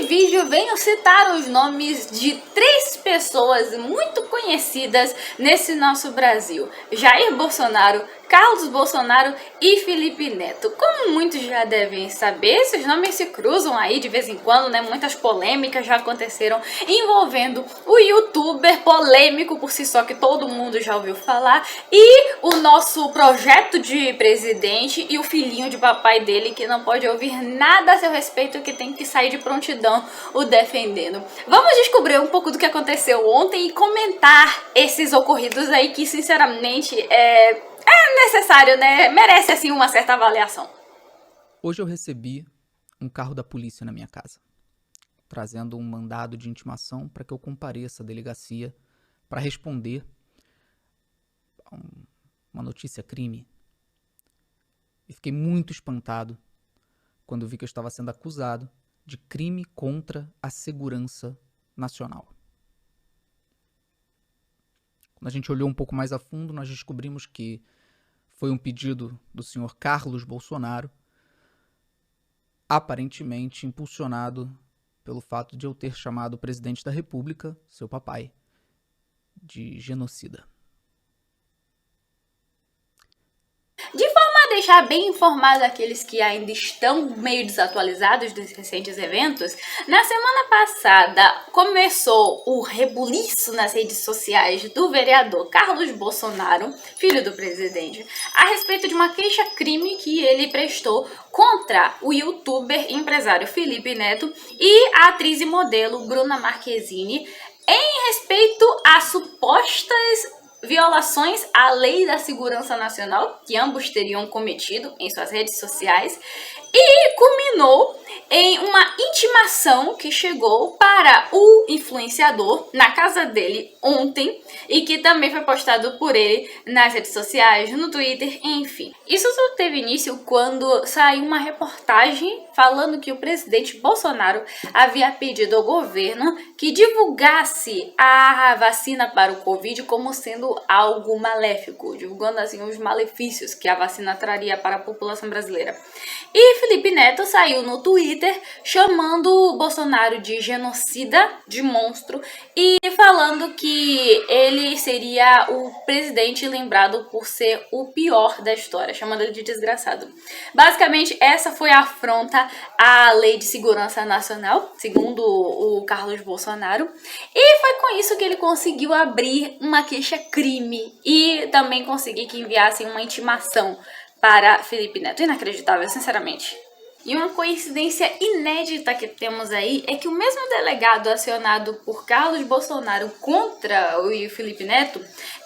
vídeo venho citar os nomes de 3 pessoas muito conhecidas nesse nosso Brasil: Jair Bolsonaro, Carlos Bolsonaro e Felipe Neto. Como muitos já devem saber, esses nomes se cruzam aí de vez em quando, né? Muitas polêmicas já aconteceram envolvendo o youtuber polêmico por si só, que todo mundo já ouviu falar, e o nosso projeto de presidente e o filhinho de papai dele, que não pode ouvir nada a seu respeito, que tem que sair de prontidão o defendendo. Vamos descobrir um pouco do que aconteceu ontem e comentar esses ocorridos aí que, sinceramente, é necessário, né? Merece, assim, uma certa avaliação. Hoje eu recebi um carro da polícia na minha casa, trazendo um mandado de intimação para que eu compareça à delegacia para responder a uma notícia crime. E fiquei muito espantado quando vi que eu estava sendo acusado de crime contra a segurança nacional. Quando a gente olhou um pouco mais a fundo, nós descobrimos que foi um pedido do senhor Carlos Bolsonaro, aparentemente impulsionado pelo fato de eu ter chamado o presidente da República, seu papai, de genocida. Para deixar bem informado aqueles que ainda estão meio desatualizados dos recentes eventos, na semana passada começou o rebuliço nas redes sociais do vereador Carlos Bolsonaro, filho do presidente, a respeito de uma queixa-crime que ele prestou contra o youtuber e empresário Felipe Neto e a atriz e modelo Bruna Marquezine em respeito a supostas violações à Lei da Segurança Nacional que ambos teriam cometido em suas redes sociais, e culminou em uma intimação que chegou para o influenciador na casa dele ontem e que também foi postado por ele nas redes sociais, no Twitter, enfim. Isso tudo teve início quando saiu uma reportagem falando que o presidente Bolsonaro havia pedido ao governo que divulgasse a vacina para o Covid como sendo algo maléfico, divulgando assim os malefícios que a vacina traria para a população brasileira. E Felipe Neto saiu no Twitter chamando o Bolsonaro de genocida, de monstro, e falando que ele seria o presidente lembrado por ser o pior da história, chamando ele de desgraçado. Basicamente, essa foi a afronta à Lei de Segurança Nacional, segundo o Carlos Bolsonaro, e foi com isso que ele conseguiu abrir uma queixa-crime e também conseguir que enviassem uma intimação para Felipe Neto. Inacreditável, sinceramente. E uma coincidência inédita que temos aí é que o mesmo delegado acionado por Carlos Bolsonaro contra o Felipe Neto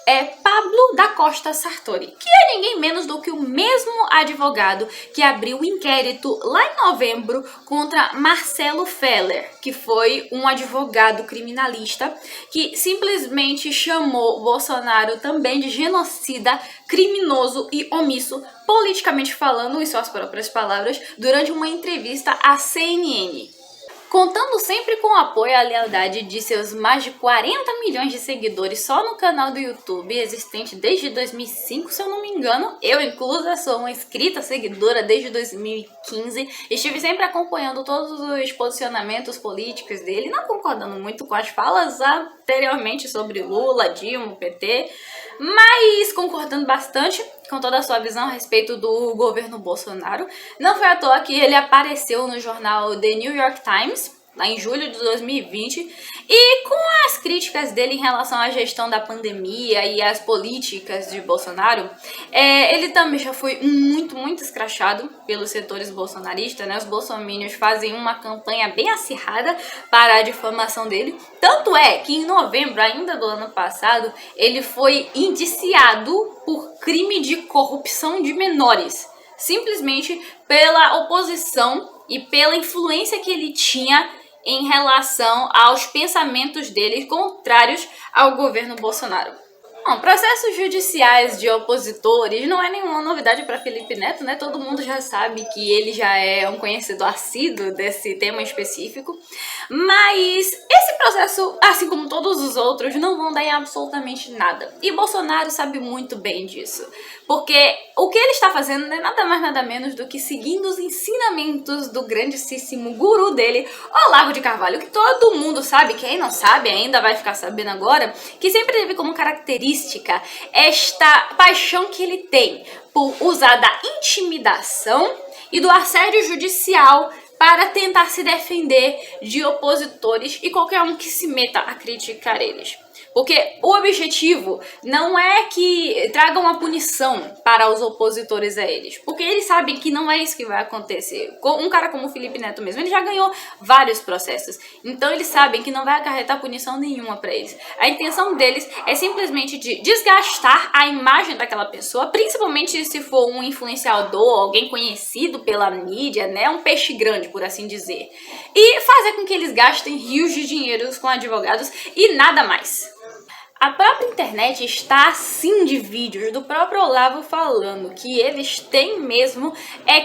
é Pablo da Costa Sartori, que é ninguém menos do que o mesmo advogado que abriu o inquérito lá em novembro contra Marcelo Feller, que foi um advogado criminalista que simplesmente chamou Bolsonaro também de genocida, criminoso e omisso, politicamente falando, em suas próprias palavras, durante uma entrevista à CNN. Contando sempre com o apoio e a lealdade de seus mais de 40 milhões de seguidores só no canal do YouTube, existente desde 2005, se eu não me engano. Eu, inclusa, sou uma inscrita seguidora desde 2015. Estive sempre acompanhando todos os posicionamentos políticos dele, não concordando muito com as falas anteriormente sobre Lula, Dilma, PT, mas concordando bastante com toda a sua visão a respeito do governo Bolsonaro. Não foi à toa que ele apareceu no jornal The New York Times, lá em julho de 2020, e com as críticas dele em relação à gestão da pandemia e às políticas de Bolsonaro, ele também já foi muito escrachado pelos setores bolsonaristas, né? Os bolsominions fazem uma campanha bem acirrada para a difamação dele, tanto é que em novembro ainda do ano passado, ele foi indiciado por crime de corrupção de menores, simplesmente pela oposição e pela influência que ele tinha em relação aos pensamentos dele contrários ao governo Bolsonaro. Bom, processos judiciais de opositores não é nenhuma novidade para Felipe Neto, né? Todo mundo já sabe que ele já é um conhecedor assíduo desse tema específico. Mas esse processo, assim como todos os outros, não vão dar em absolutamente nada. E Bolsonaro sabe muito bem disso. Porque o que ele está fazendo não é nada mais nada menos do que seguindo os ensinamentos do grandíssimo guru dele, Olavo de Carvalho, que todo mundo sabe, quem não sabe ainda vai ficar sabendo agora, que sempre teve como característica esta paixão que ele tem por usar da intimidação e do assédio judicial para tentar se defender de opositores e qualquer um que se meta a criticar eles. Porque o objetivo não é que traga uma punição para os opositores a eles. Porque eles sabem que não é isso que vai acontecer. Um cara como o Felipe Neto mesmo, ele já ganhou vários processos. Então eles sabem que não vai acarretar punição nenhuma para eles. A intenção deles é simplesmente de desgastar a imagem daquela pessoa, principalmente se for um influenciador, alguém conhecido pela mídia, né? Um peixe grande, por assim dizer. E fazer com que eles gastem rios de dinheiros com advogados e nada mais. A própria internet está assim de vídeos do próprio Olavo falando que eles têm mesmo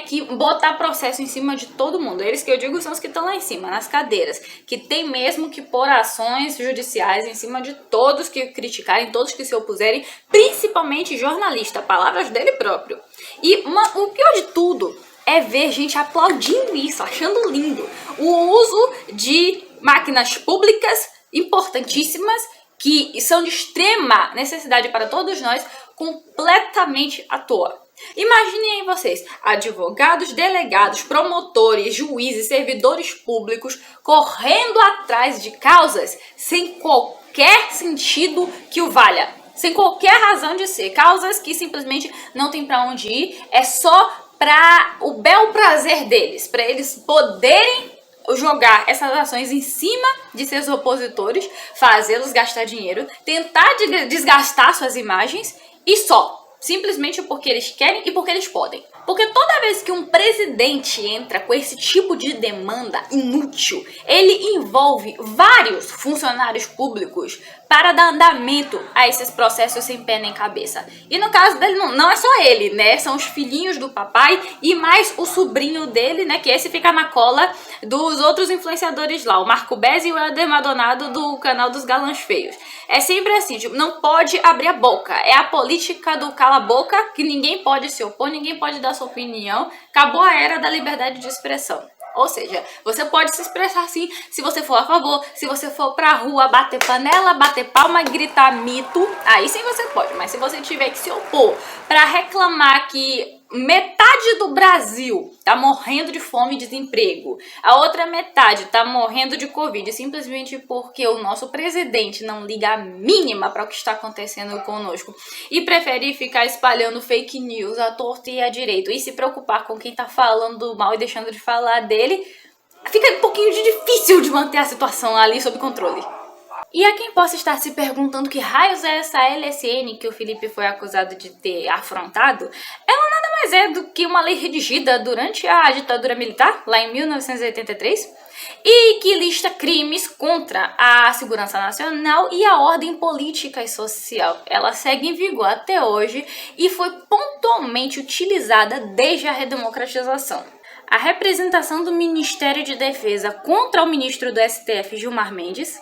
que botar processo em cima de todo mundo. Eles que eu digo são os que estão lá em cima, nas cadeiras, que tem mesmo que pôr ações judiciais em cima de todos que criticarem, todos que se opuserem, principalmente jornalista, palavras dele próprio. E o pior de tudo é ver gente aplaudindo isso, achando lindo. O uso de máquinas públicas importantíssimas que são de extrema necessidade para todos nós, completamente à toa. Imaginem aí vocês, advogados, delegados, promotores, juízes, servidores públicos correndo atrás de causas sem qualquer sentido que o valha, sem qualquer razão de ser, causas que simplesmente não tem para onde ir, é só para o bel prazer deles, para eles poderem jogar essas ações em cima de seus opositores, fazê-los gastar dinheiro, tentar desgastar suas imagens e só. Simplesmente porque eles querem e porque eles podem. Porque toda vez que um presidente entra com esse tipo de demanda inútil, ele envolve vários funcionários públicos para dar andamento a esses processos sem pé nem cabeça. E no caso dele não é só ele, né? São os filhinhos do papai e mais o sobrinho dele, né? Que esse fica na cola dos outros influenciadores lá, o Marco Bez e o Helder Maldonado do canal dos Galãs Feios. É sempre assim, tipo, não pode abrir a boca. É a política do cala a boca, que ninguém pode se opor, ninguém pode dar sua opinião. Acabou a era da liberdade de expressão. Ou seja, você pode se expressar sim se você for a favor, se você for pra rua bater panela, bater palma e gritar mito, aí sim você pode. Mas se você tiver que se opor pra reclamar que metade do Brasil tá morrendo de fome e desemprego, a outra metade tá morrendo de Covid, simplesmente porque o nosso presidente não liga a mínima para o que está acontecendo conosco e prefere ficar espalhando fake news à torta e à direita e se preocupar com quem tá falando mal e deixando de falar dele, fica um pouquinho difícil de manter a situação ali sob controle. E a quem possa estar se perguntando que raios é essa LSN que o Felipe foi acusado de ter afrontado, ela nada mais é do que uma lei redigida durante a ditadura militar, lá em 1983, e que lista crimes contra a segurança nacional e a ordem política e social. Ela segue em vigor até hoje e foi pontualmente utilizada desde a redemocratização. A representação do Ministério de Defesa contra o ministro do STF, Gilmar Mendes,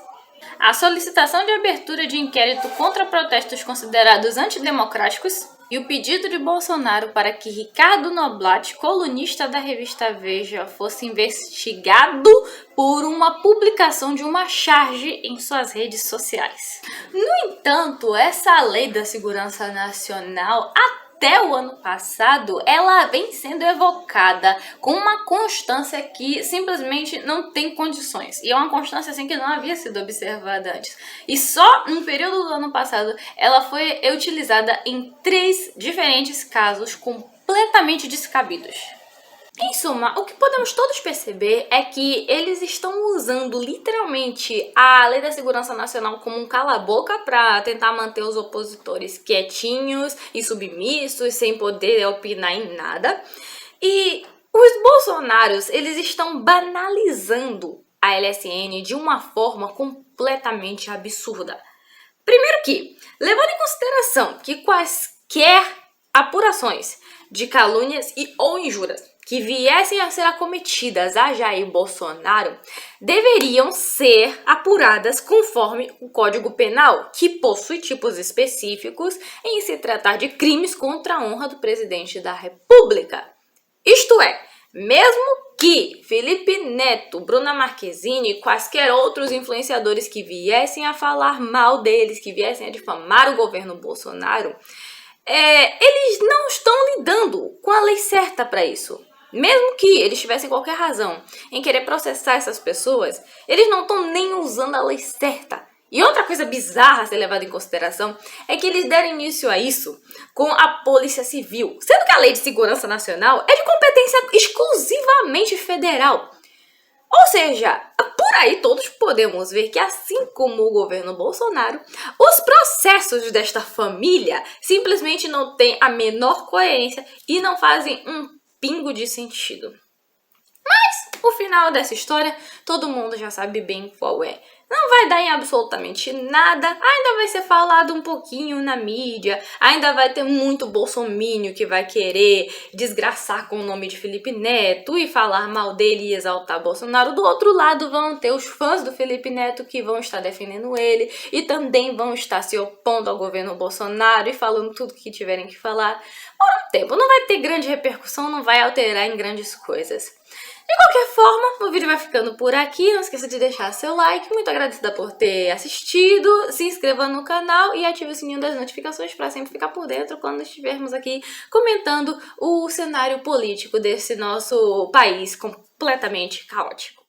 a solicitação de abertura de inquérito contra protestos considerados antidemocráticos e o pedido de Bolsonaro para que Ricardo Noblat, colunista da revista Veja, fosse investigado por uma publicação de uma charge em suas redes sociais. No entanto, essa lei da segurança nacional, até o ano passado, ela vem sendo evocada com uma constância que simplesmente não tem condições. E é uma constância assim que não havia sido observada antes. E só no período do ano passado, ela foi utilizada em 3 diferentes casos completamente descabidos. Em suma, o que podemos todos perceber é que eles estão usando literalmente a Lei da Segurança Nacional como um cala-boca para tentar manter os opositores quietinhos e submissos, sem poder opinar em nada. E os bolsonaros, eles estão banalizando a LSN de uma forma completamente absurda. Primeiro que, levando em consideração que quaisquer apurações de calúnias e ou injúrias que viessem a ser acometidas a Jair Bolsonaro deveriam ser apuradas conforme o Código Penal, que possui tipos específicos em se tratar de crimes contra a honra do presidente da República. Isto é, mesmo que Felipe Neto, Bruna Marquezine e quaisquer outros influenciadores que viessem a falar mal deles, que viessem a difamar o governo Bolsonaro, eles não estão lidando com a lei certa para isso. Mesmo que eles tivessem qualquer razão em querer processar essas pessoas, eles não estão nem usando a lei certa. E outra coisa bizarra a ser levada em consideração é que eles deram início a isso com a Polícia Civil, sendo que a Lei de Segurança Nacional é de competência exclusivamente federal. Ou seja, por aí todos podemos ver que, assim como o governo Bolsonaro, os processos desta família simplesmente não têm a menor coerência e não fazem um pingo de sentido. Mas o final dessa história todo mundo já sabe bem qual é. Não vai dar em absolutamente nada, ainda vai ser falado um pouquinho na mídia, ainda vai ter muito bolsomínio que vai querer desgraçar com o nome de Felipe Neto e falar mal dele e exaltar Bolsonaro. Do outro lado vão ter os fãs do Felipe Neto que vão estar defendendo ele e também vão estar se opondo ao governo Bolsonaro e falando tudo que tiverem que falar. Por um tempo, não vai ter grande repercussão, não vai alterar em grandes coisas. De qualquer forma, o vídeo vai ficando por aqui. Não esqueça de deixar seu like. Muito agradecida por ter assistido. Se inscreva no canal e ative o sininho das notificações para sempre ficar por dentro quando estivermos aqui comentando o cenário político desse nosso país completamente caótico.